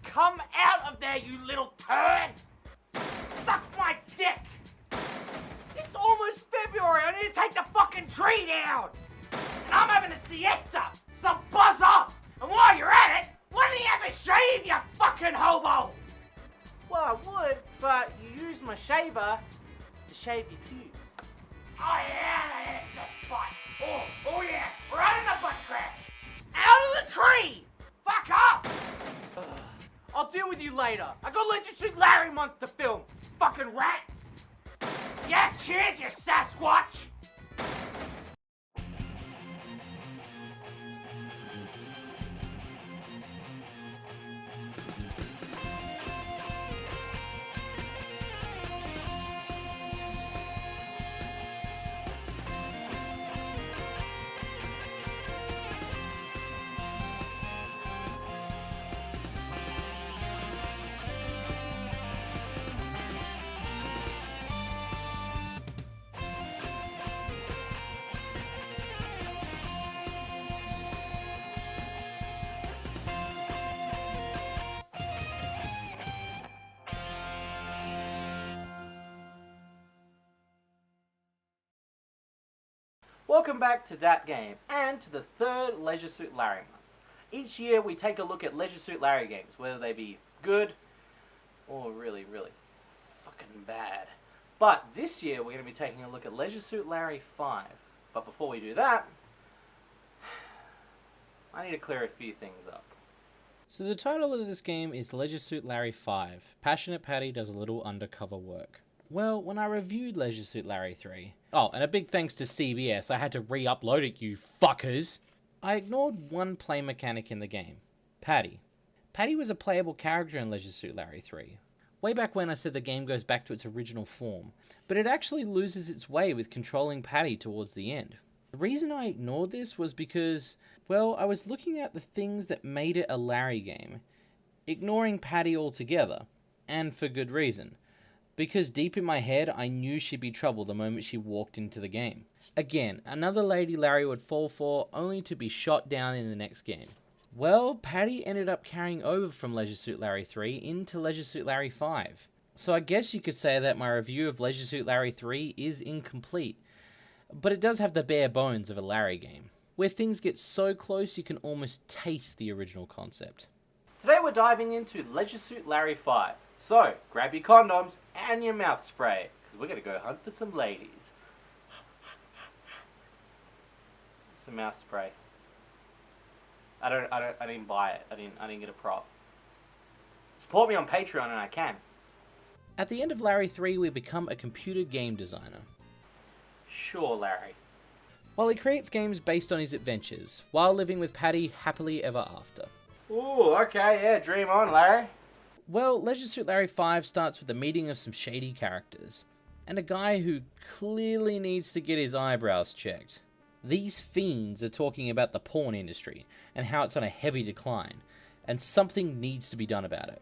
Come out of there, you little turd! Suck my dick! It's almost February, I need to take the fucking tree down! And I'm having a siesta, so buzz off! And while you're at it, why don't you have a shave, you fucking hobo? Well, I would, but you use my shaver to shave your pubes. Oh yeah, that's the spot. Oh yeah, right in the butt crack. Out of the tree! Fuck off! I'll deal with you later. I got Leisure Suit Larry month to film. Fucking rat. Yeah, cheers, you Sasquatch. Welcome back to that game, and to the third Leisure Suit Larry month. Each year we take a look at Leisure Suit Larry games, whether they be good or really, really fucking bad. But this year we're going to be taking a look at Leisure Suit Larry 5. But before we do that, I need to clear a few things up. So the title of this game is Leisure Suit Larry 5. Passionate Patti does a little undercover work. Well, when I reviewed Leisure Suit Larry 3... Oh, and a big thanks to CBS, I had to re-upload it, you fuckers! I ignored one play mechanic in the game. Patti. Patti was a playable character in Leisure Suit Larry 3. Way back when I said the game goes back to its original form, but it actually loses its way with controlling Patti towards the end. The reason I ignored this was because, well, I was looking at the things that made it a Larry game, ignoring Patti altogether, and for good reason. Because deep in my head, I knew she'd be trouble the moment she walked into the game. Again, another lady Larry would fall for, only to be shot down in the next game. Well, Patti ended up carrying over from Leisure Suit Larry 3 into Leisure Suit Larry 5. So I guess you could say that my review of Leisure Suit Larry 3 is incomplete. But it does have the bare bones of a Larry game, where things get so close you can almost taste the original concept. Today we're diving into Leisure Suit Larry 5. So, grab your condoms and your mouth spray, because we're going to go hunt for some ladies. Some mouth spray. I didn't buy it. I didn't get a prop. Support me on Patreon and I can. At the end of Larry 3, we become a computer game designer. Sure, Larry. While he creates games based on his adventures, while living with Patti happily ever after. Ooh, okay, yeah, dream on, Larry. Well, Leisure Suit Larry 5 starts with the meeting of some shady characters, and a guy who clearly needs to get his eyebrows checked. These fiends are talking about the porn industry, and how it's on a heavy decline, and something needs to be done about it.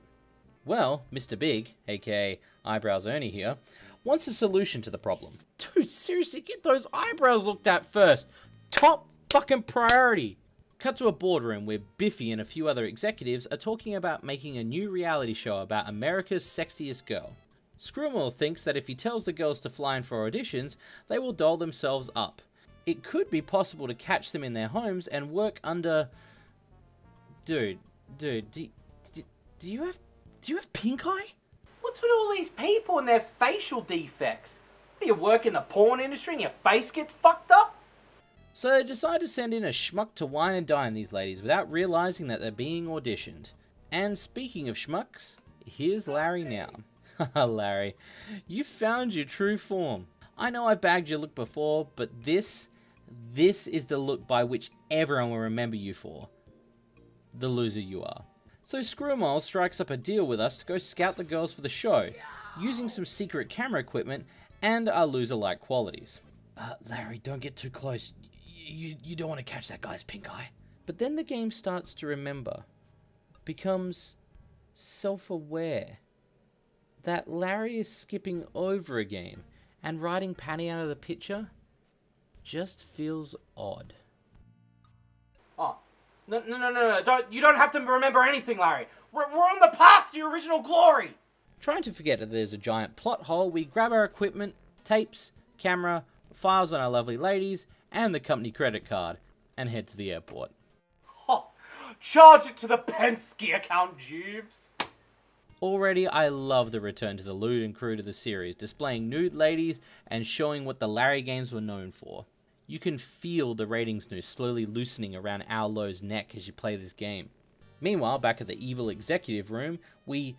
Well, Mr. Big, aka Eyebrows Ernie here, wants a solution to the problem. Dude, seriously, get those eyebrows looked at first! Top fucking priority! Cut to a boardroom where Biffy and a few other executives are talking about making a new reality show about America's sexiest girl. Screwmall thinks that if he tells the girls to fly in for auditions, they will doll themselves up. It could be possible to catch them in their homes and work under... Dude, do you have pink eye? What's with all these people and their facial defects? Do you work in the porn industry and your face gets fucked up? So they decide to send in a schmuck to wine and dine these ladies without realizing that they're being auditioned. And speaking of schmucks, here's Larry now. Haha, Larry, you found your true form. I know I've bagged your look before, but this is the look by which everyone will remember you for. The loser you are. So Screwmall strikes up a deal with us to go scout the girls for the show, using some secret camera equipment and our loser-like qualities. Larry, don't get too close. You don't want to catch that guy's pink eye. But then the game starts to remember, becomes self-aware, that Larry is skipping over a game and writing Patti out of the picture just feels odd. Oh, No. You don't have to remember anything, Larry. We're on the path to your original glory. Trying to forget that there's a giant plot hole, we grab our equipment, tapes, camera, files on our lovely ladies, and the company credit card, and head to the airport. Oh, charge it to the Penske account, Jeeves. Already, I love the return to the loot and crew to the series, displaying nude ladies and showing what the Larry games were known for. You can feel the ratings noose slowly loosening around Al Lowe's neck as you play this game. Meanwhile, back at the evil executive room, we...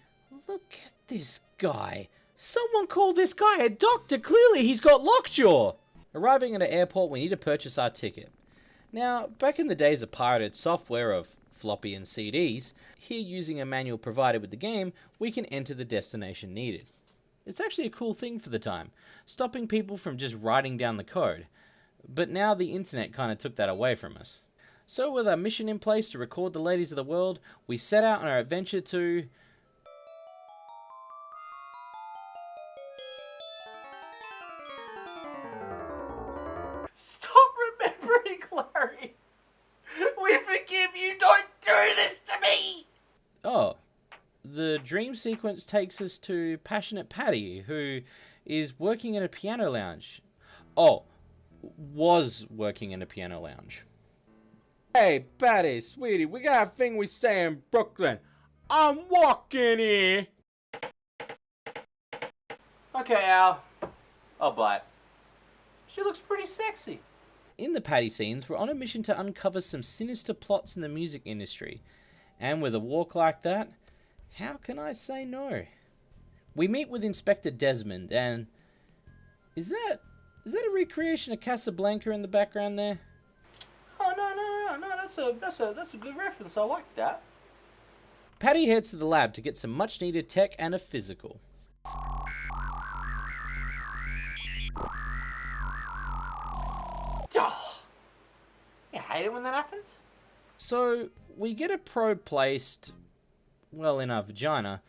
Look at this guy. Someone call this guy a doctor. Clearly he's got lockjaw. Arriving at an airport, we need to purchase our ticket. Now, back in the days of pirated software of floppy and CDs, here using a manual provided with the game, we can enter the destination needed. It's actually a cool thing for the time, stopping people from just writing down the code. But now the internet kind of took that away from us. So with our mission in place to record the ladies of the world, we set out on our adventure to... Stop remembering, Larry. We forgive you. Don't do this to me. Oh, the dream sequence takes us to Passionate Patti, who is working in a piano lounge. Oh, was working in a piano lounge. Hey, Patti, sweetie, we got a thing we say in Brooklyn. I'm walking here. Okay, Al. I'll buy it. She looks pretty sexy. In the Patti scenes, we're on a mission to uncover some sinister plots in the music industry. And with a walk like that, how can I say no? We meet with Inspector Desmond, and... Is that a recreation of Casablanca in the background there? Oh, no, that's a good reference. I like that. Patti heads to the lab to get some much needed tech and a physical. Oh, you hate it when that happens? So, we get a probe placed, well, in our vagina,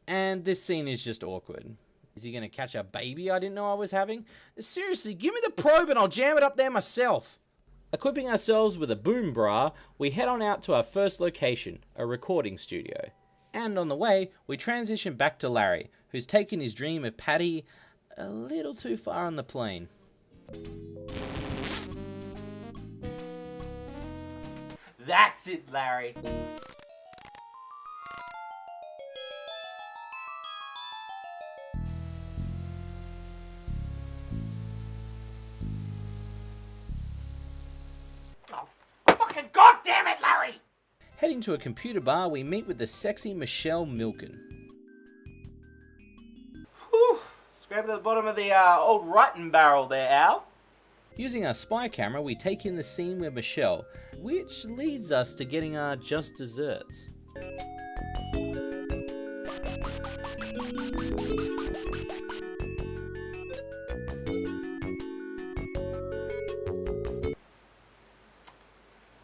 and this scene is just awkward. Is he going to catch a baby I didn't know I was having? Seriously, give me the probe and I'll jam it up there myself. Equipping ourselves with a boom bra, we head on out to our first location, a recording studio. And on the way, we transition back to Larry, who's taken his dream of Patti a little too far on the plane. That's it, Larry. Oh, fucking goddamn it, Larry! Heading to a computer bar, we meet with the sexy Michelle Milken. Whew. Scrap to the bottom of the old writing barrel there, Al. Using our spy camera, we take in the scene with Michelle, which leads us to getting our just desserts.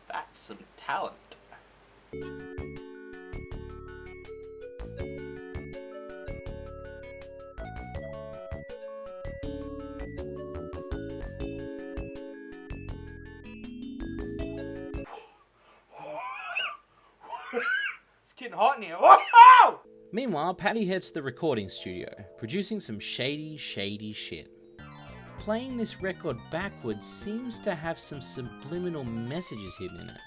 That's some talent. It's getting hot in here. Whoa! Meanwhile, Patti heads to the recording studio, producing some shady shit. Playing this record backwards seems to have some subliminal messages hidden in it.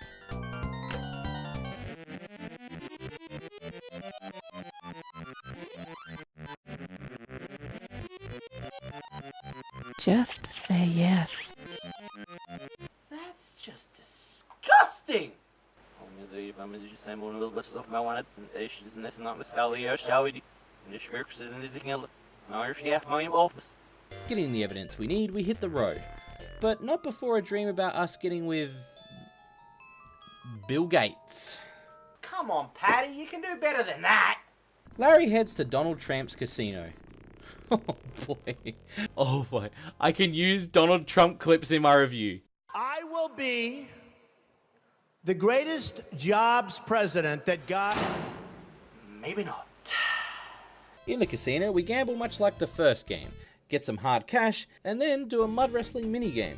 Just say yes. That's just disgusting! Getting the evidence we need, we hit the road. But not before a dream about us getting with... Bill Gates. Come on, Patti, you can do better than that. Larry heads to Donald Trump's casino. Oh boy. I can use Donald Trump clips in my review. I will be the greatest jobs president that God... Maybe not. In the casino, we gamble much like the first game, get some hard cash, and then do a mud wrestling minigame.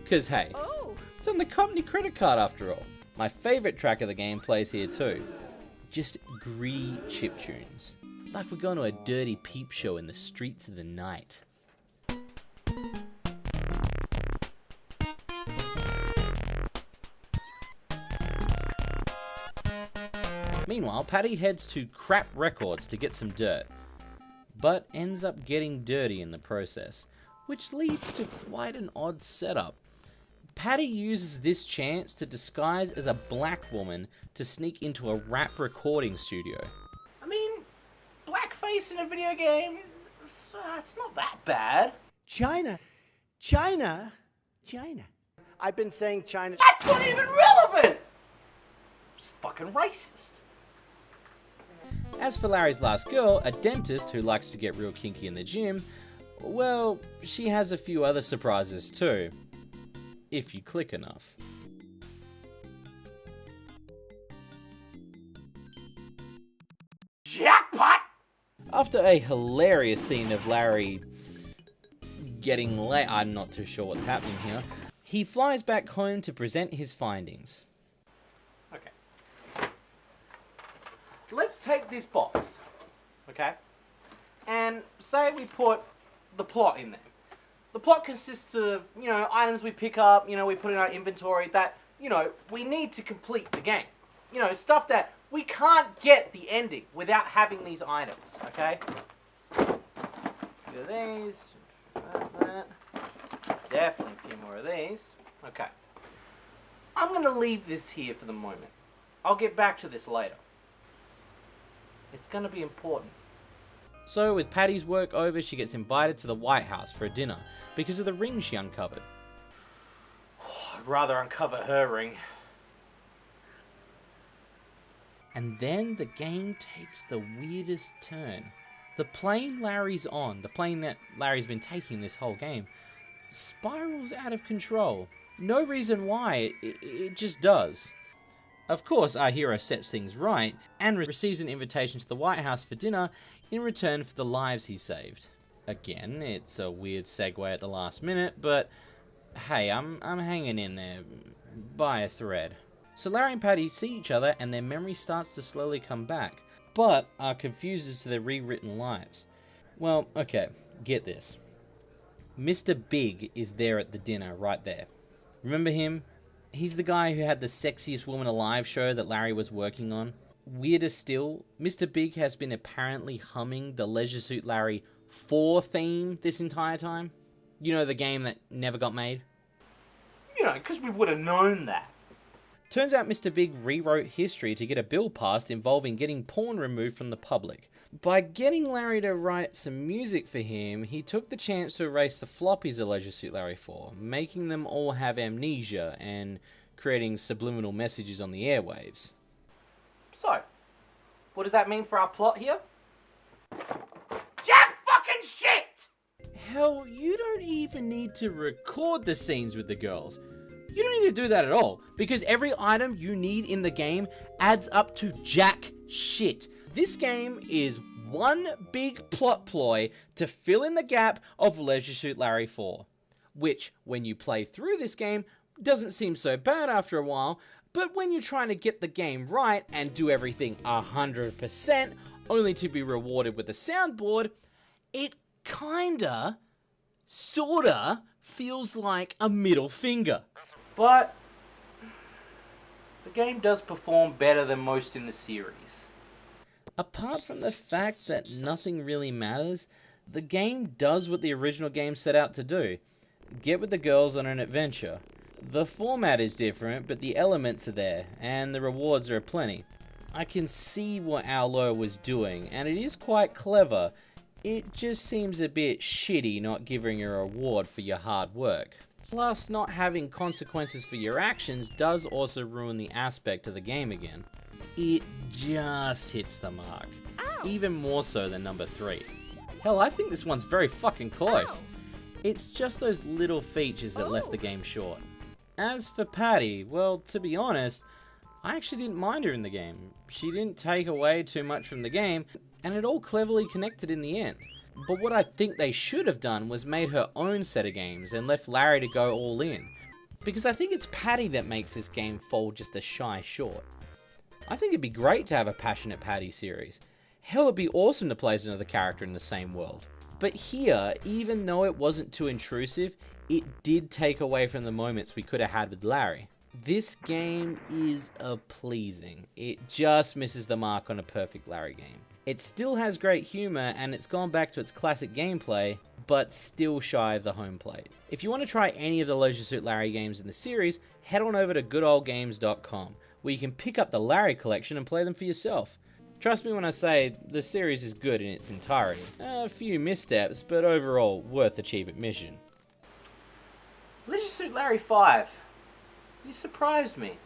Cause hey, it's on the company credit card after all. My favourite track of the game plays here too. Just gritty chiptunes. Like we're going to a dirty peep show in the streets of the night. Meanwhile, Patti heads to Crap Records to get some dirt, but ends up getting dirty in the process, which leads to quite an odd setup. Patti uses this chance to disguise as a black woman to sneak into a rap recording studio. I mean, blackface in a video game, it's not that bad. China. I've been saying China. That's not even relevant! It's fucking racist. As for Larry's last girl, a dentist who likes to get real kinky in the gym, well, she has a few other surprises too. If you click enough. Jackpot! After a hilarious scene of Larry getting late, I'm not too sure what's happening here, he flies back home to present his findings. Okay. Let's take this box, okay? And say we put the plot in there. The plot consists of, items we pick up, we put in our inventory that, we need to complete the game. Stuff that we can't get the ending without having these items, okay? A few of these, that. Definitely a few more of these. Okay. I'm going to leave this here for the moment. I'll get back to this later. It's going to be important. So, with Patti's work over, she gets invited to the White House for a dinner because of the ring she uncovered. I'd rather uncover her ring. And then the game takes the weirdest turn. The plane Larry's on, the plane that Larry's been taking this whole game, spirals out of control. No reason why, it just does. Of course, our hero sets things right and receives an invitation to the White House for dinner in return for the lives he saved. Again, it's a weird segue at the last minute, but hey, I'm hanging in there by a thread. So Larry and Patti see each other and their memory starts to slowly come back, but are confused as to their rewritten lives. Well, okay, get this. Mr. Big is there at the dinner right there. Remember him? He's the guy who had the Sexiest Woman Alive show that Larry was working on. Weirder still, Mr. Big has been apparently humming the Leisure Suit Larry 4 theme this entire time. You know, the game that never got made? Because we would have known that. Turns out Mr. Big rewrote history to get a bill passed involving getting porn removed from the public. By getting Larry to write some music for him, he took the chance to erase the floppies of Leisure Suit Larry 4, making them all have amnesia and creating subliminal messages on the airwaves. So, what does that mean for our plot here? Jack fucking shit! Hell, you don't even need to record the scenes with the girls. You don't need to do that at all, because every item you need in the game adds up to jack shit. This game is one big plot ploy to fill in the gap of Leisure Suit Larry 4, which, when you play through this game, doesn't seem so bad after a while, but when you're trying to get the game right and do everything 100%, only to be rewarded with a soundboard, it kinda, sorta, feels like a middle finger. But the game does perform better than most in the series. Apart from the fact that nothing really matters, the game does what the original game set out to do. Get with the girls on an adventure. The format is different, but the elements are there, and the rewards are aplenty. I can see what Aulo was doing, and it is quite clever. It just seems a bit shitty not giving you a reward for your hard work. Plus, not having consequences for your actions does also ruin the aspect of the game again. It just hits the mark. Ow. Even more so than number 3. Hell, I think this one's very fucking close. Ow. It's just those little features that left the game short. As for Patti, well, to be honest, I actually didn't mind her in the game. She didn't take away too much from the game, and it all cleverly connected in the end. But what I think they should have done was made her own set of games and left Larry to go all in. because I think it's Patti that makes this game fall just a shy short. I think it'd be great to have a Passionate Patti series. Hell, it'd be awesome to play as another character in the same world. But here, even though it wasn't too intrusive, it did take away from the moments we could have had with Larry. This game is pleasing. It just misses the mark on a perfect Larry game. It still has great humor and it's gone back to its classic gameplay, but still shy of the home plate. If you want to try any of the Leisure Suit Larry games in the series, head on over to goodoldgames.com, where you can pick up the Larry collection and play them for yourself. Trust me when I say the series is good in its entirety. A few missteps, but overall worth achievement mission. Leisure Suit Larry 5. You surprised me.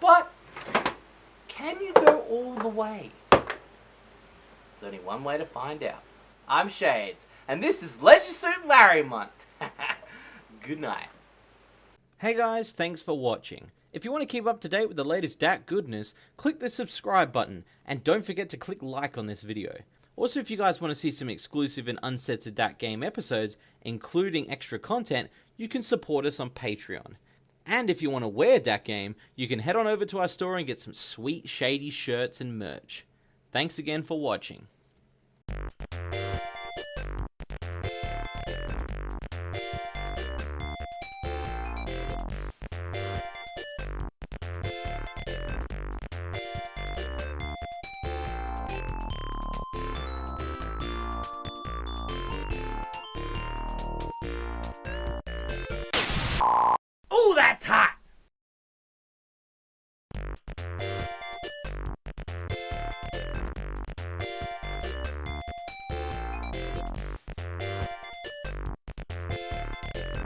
But, can you go all the way? There's only one way to find out. I'm Shades, and this is Leisure Suit Larry Month. Good night. Hey guys, thanks for watching. If you want to keep up to date with the latest DAC goodness, click the subscribe button, and don't forget to click like on this video. Also, if you guys want to see some exclusive and uncensored DAC game episodes, including extra content, you can support us on Patreon. And if you want to wear DAC game, you can head on over to our store and get some sweet Shady shirts and merch. Thanks again for watching. Oh, that's hot!